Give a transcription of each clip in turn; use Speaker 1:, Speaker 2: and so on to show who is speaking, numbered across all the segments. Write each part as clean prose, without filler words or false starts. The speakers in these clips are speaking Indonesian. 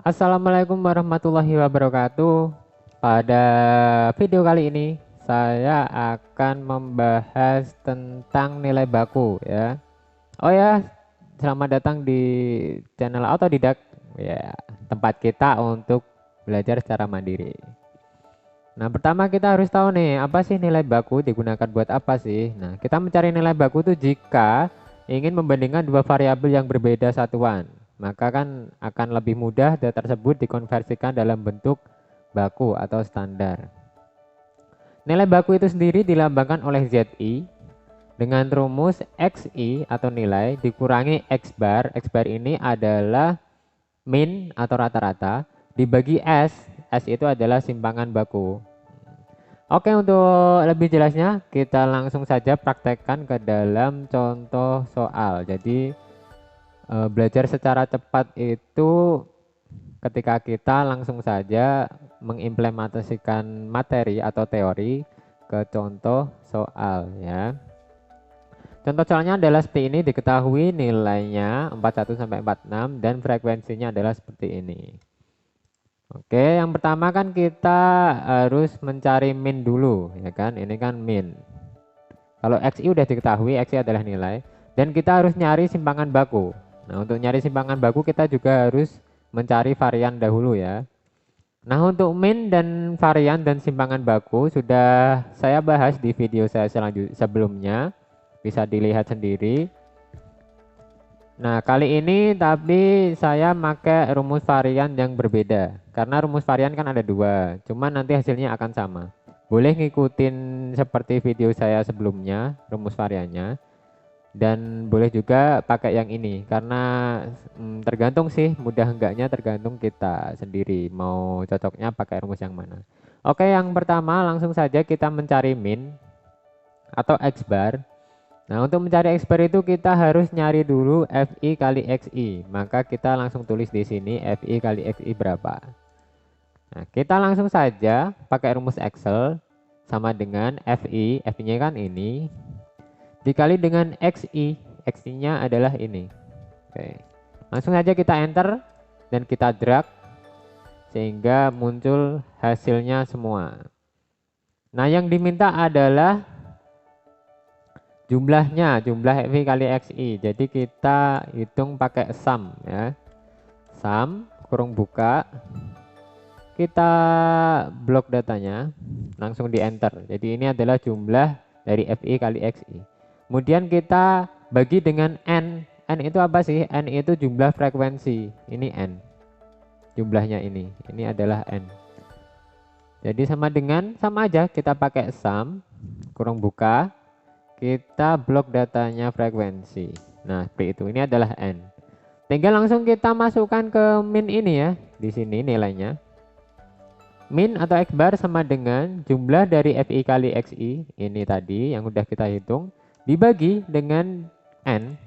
Speaker 1: Assalamualaikum warahmatullahi wabarakatuh. Pada video kali ini saya akan membahas tentang nilai baku ya. Oh ya, selamat datang di channel Autodidak ya, tempat kita untuk belajar secara mandiri. Nah, pertama kita harus tahu nih, apa sih nilai baku digunakan buat apa sih? Nah, kita mencari nilai baku itu jika ingin membandingkan dua variabel yang berbeda satuan. Maka kan akan lebih mudah data tersebut dikonversikan dalam bentuk baku atau standar. Nilai baku itu sendiri dilambangkan oleh ZI dengan rumus XI atau nilai dikurangi X bar. X bar ini adalah min atau rata-rata dibagi S. S itu adalah simpangan baku. Oke, untuk lebih jelasnya kita langsung saja praktekkan ke dalam contoh soal. Jadi belajar secara cepat itu ketika kita langsung saja mengimplementasikan materi atau teori ke contoh soal ya. Contoh soalnya adalah seperti ini, diketahui nilainya 41 sampai 46 dan frekuensinya adalah seperti ini. Oke, yang pertama kan kita harus mencari min dulu ya kan. Ini kan min. Kalau XI udah diketahui, XI adalah nilai dan kita harus nyari simpangan baku. Nah, untuk nyari simpangan baku kita juga harus mencari varian dahulu ya. Nah, untuk min dan varian dan simpangan baku sudah saya bahas di video saya sebelumnya. Bisa dilihat sendiri. Nah, kali ini tapi saya pakai rumus varian yang berbeda. Karena rumus varian kan ada dua, cuman nanti hasilnya akan sama. Boleh ngikutin seperti video saya sebelumnya, rumus variannya. Dan boleh juga pakai yang ini, karena tergantung sih, mudah enggaknya tergantung kita sendiri. Mau cocoknya pakai rumus yang mana. Oke, yang pertama langsung saja kita mencari min atau X bar. Nah, untuk mencari X bar itu kita harus nyari dulu FI kali XI. Maka kita langsung tulis di sini FI kali XI berapa. Nah, kita langsung saja pakai rumus Excel sama dengan FI, FI-nya kan ini, dikali dengan XI, XI-nya adalah ini. Oke. Langsung saja kita enter dan kita drag sehingga muncul hasilnya semua. Nah, yang diminta adalah jumlahnya, jumlah FI kali XI. Jadi kita hitung pakai sum ya. Sum kurung buka. Kita blok datanya, langsung di enter. Jadi ini adalah jumlah dari FI kali XI. Kemudian kita bagi dengan N. N itu apa sih? N itu jumlah frekuensi. Ini N. Jumlahnya ini. Ini adalah N. Jadi sama aja kita pakai sum kurung buka. Kita blok datanya frekuensi. Nah, seperti itu. Ini adalah N. Tinggal langsung kita masukkan ke min ini ya. Di sini nilainya. Min atau X bar sama dengan jumlah dari FI kali XI. Ini tadi yang udah kita hitung. Dibagi dengan N.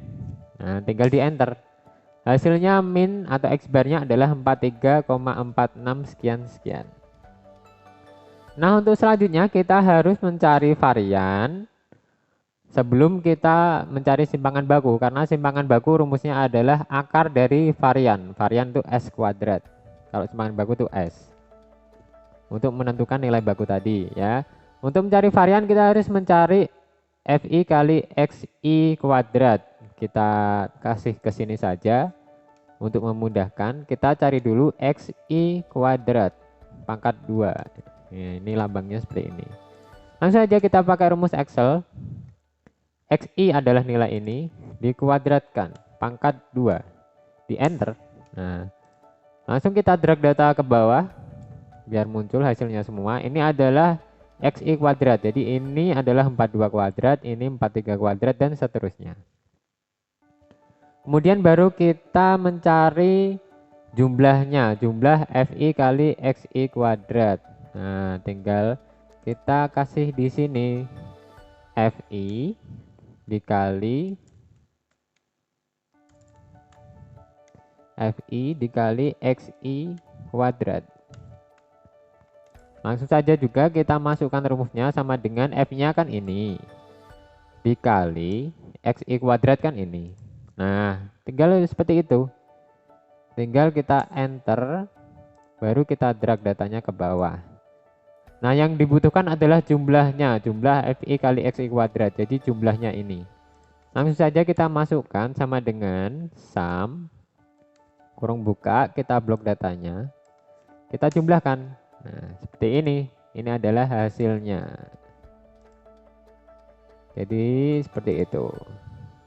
Speaker 1: Nah, tinggal di enter. Hasilnya min atau X barnya adalah 43,46 sekian-sekian. Nah, untuk selanjutnya kita harus mencari varian sebelum kita mencari simpangan baku, karena simpangan baku rumusnya adalah akar dari varian. Varian itu S kuadrat. Kalau simpangan baku itu S. Untuk menentukan nilai baku tadi ya. Untuk mencari varian kita harus mencari FI kali XI kuadrat. Kita kasih ke sini saja. Untuk memudahkan kita cari dulu XI kuadrat pangkat 2. Ya, ini lambangnya seperti ini. Langsung saja kita pakai rumus Excel. XI adalah nilai ini dikuadratkan pangkat 2 di enter. Nah, langsung kita drag data ke bawah biar muncul hasilnya semua. Ini adalah XI kuadrat. Jadi ini adalah 42 kuadrat, ini 43 kuadrat dan seterusnya. Kemudian baru kita mencari jumlahnya, jumlah FI kali XI kuadrat. Nah, tinggal kita kasih di sini FI dikali XI kuadrat. Langsung saja juga kita masukkan rumusnya sama dengan F-nya kan ini dikali XI kuadrat kan ini. Nah, tinggal seperti itu. tinggal kita enter, baru kita drag datanya ke bawah. Nah, yang dibutuhkan adalah jumlahnya, jumlah FI kali XI kuadrat, jadi jumlahnya ini. Langsung saja kita masukkan sama dengan sum, kurung buka, kita blok datanya, kita jumlahkan. Nah, seperti ini adalah hasilnya. Jadi seperti itu.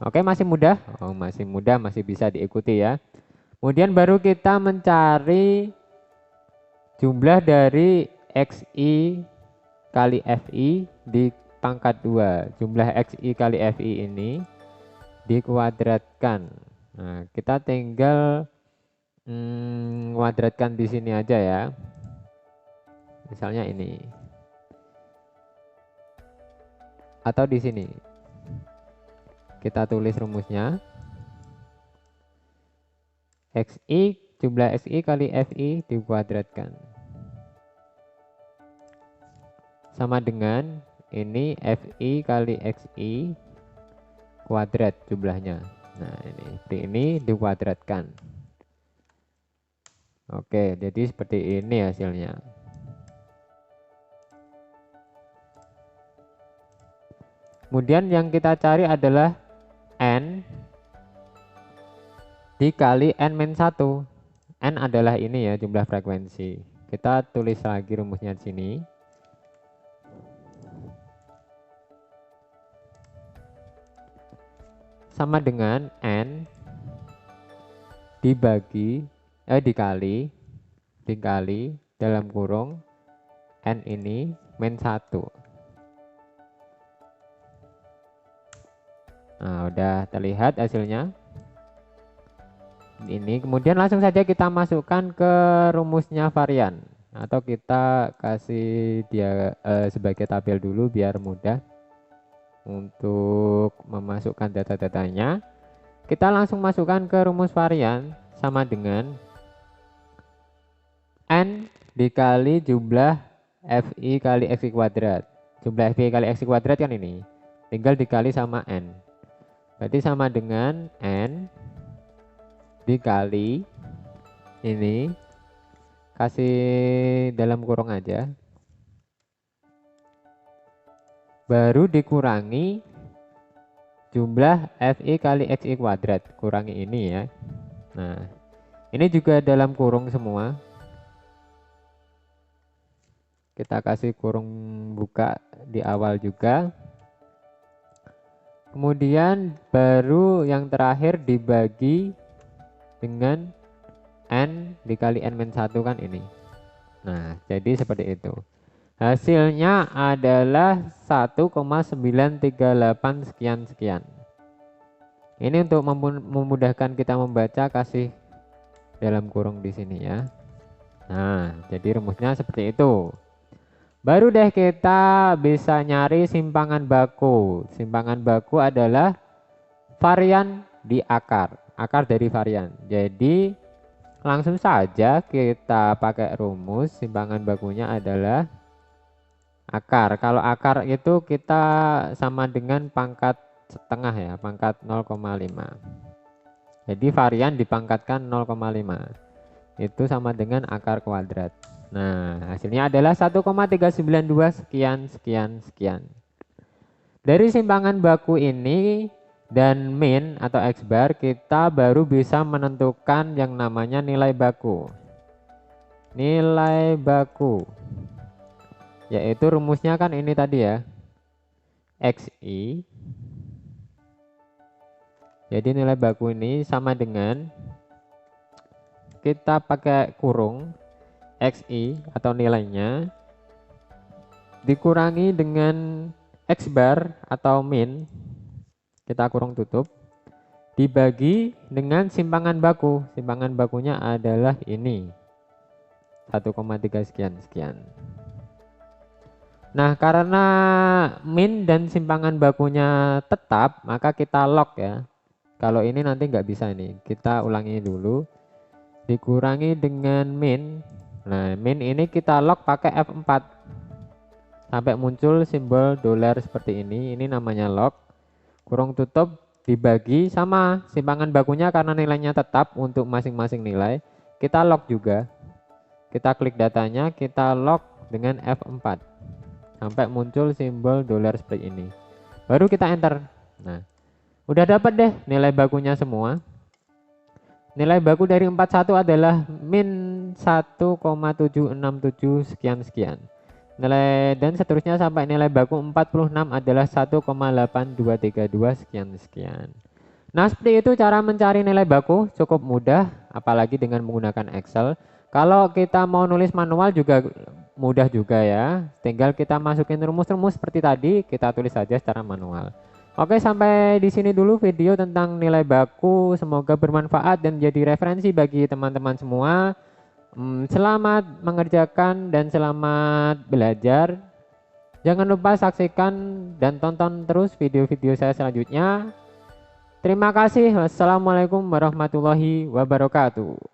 Speaker 1: Oke, masih mudah? Oh, masih mudah, masih bisa diikuti ya. Kemudian baru kita mencari jumlah dari XI kali FI di pangkat 2. Jumlah XI kali FI ini dikuadratkan. Nah, kita tinggal kuadratkan di sini aja ya. Misalnya ini. Atau di sini. Kita tulis rumusnya. XI, jumlah XI kali FI dikuadratkan. Sama dengan ini FI kali XI kuadrat jumlahnya. Nah, ini dikuadratkan. Oke, jadi seperti ini hasilnya. Kemudian yang kita cari adalah N dikali N-1. N adalah ini ya, jumlah frekuensi. Kita tulis lagi rumusnya di sini. Sama dengan N dikali dalam kurung N ini min 1. Nah, udah terlihat hasilnya. Ini kemudian langsung saja kita masukkan ke rumusnya varian, atau kita kasih dia sebagai tabel dulu biar mudah untuk memasukkan data-datanya. Kita langsung masukkan ke rumus varian sama dengan N dikali jumlah FI kali XI kuadrat. Jumlah FI kali XI kuadrat kan ini, tinggal dikali sama N. Berarti sama dengan N dikali ini, kasih dalam kurung aja, baru dikurangi jumlah FI kali XI kuadrat, kurangi ini ya. Nah, ini juga dalam kurung semua. Kita kasih kurung buka di awal juga. Kemudian baru yang terakhir dibagi dengan N dikali N-1 kan ini. Nah, jadi seperti itu. Hasilnya adalah 1,938 sekian-sekian. Ini untuk memudahkan kita membaca, kasih dalam kurung di sini ya. Nah, jadi rumusnya seperti itu. Baru deh kita bisa nyari simpangan baku. Simpangan baku adalah varian di akar dari varian. Jadi langsung saja kita pakai rumus simpangan bakunya adalah akar. Kalau akar itu kita sama dengan pangkat setengah ya, pangkat 0,5. Jadi varian dipangkatkan 0,5. Itu sama dengan akar kuadrat. Nah, hasilnya adalah 1,392 sekian. Dari simpangan baku ini dan min atau X bar, kita baru bisa menentukan yang namanya nilai baku. Nilai baku, yaitu rumusnya kan ini tadi ya, XI. Jadi nilai baku ini sama dengan, kita pakai kurung XI atau nilainya dikurangi dengan X bar atau min, kita kurung tutup, dibagi dengan simpangan baku. Simpangan bakunya adalah ini 1,3 sekian. Nah, karena min dan simpangan bakunya tetap, maka kita lock ya. Kalau ini nanti nggak bisa ini, kita ulangi dulu. Dikurangi dengan min. Nah, min ini kita lock pakai F4 sampai muncul simbol dolar seperti ini. Ini namanya lock. Kurung tutup, dibagi sama simpangan bakunya karena nilainya tetap untuk masing-masing nilai. Kita log juga. Kita klik datanya, kita log dengan F4 sampai muncul simbol $split ini. Baru kita enter. Nah, udah dapat deh nilai bakunya semua. Nilai baku dari 41 adalah min 1,767 sekian-sekian. Nilai dan seterusnya sampai nilai baku 46 adalah 1,8232 sekian-sekian. Nah, seperti itu cara mencari nilai baku, cukup mudah, apalagi dengan menggunakan Excel. Kalau kita mau nulis manual juga mudah juga ya. Tinggal kita masukin rumus-rumus seperti tadi, kita tulis saja secara manual. Oke, sampai di sini dulu video tentang nilai baku. Semoga bermanfaat dan menjadi referensi bagi teman-teman semua. Selamat mengerjakan dan selamat belajar. Jangan lupa saksikan dan tonton terus video-video saya selanjutnya. Terima kasih. Wassalamualaikum warahmatullahi wabarakatuh.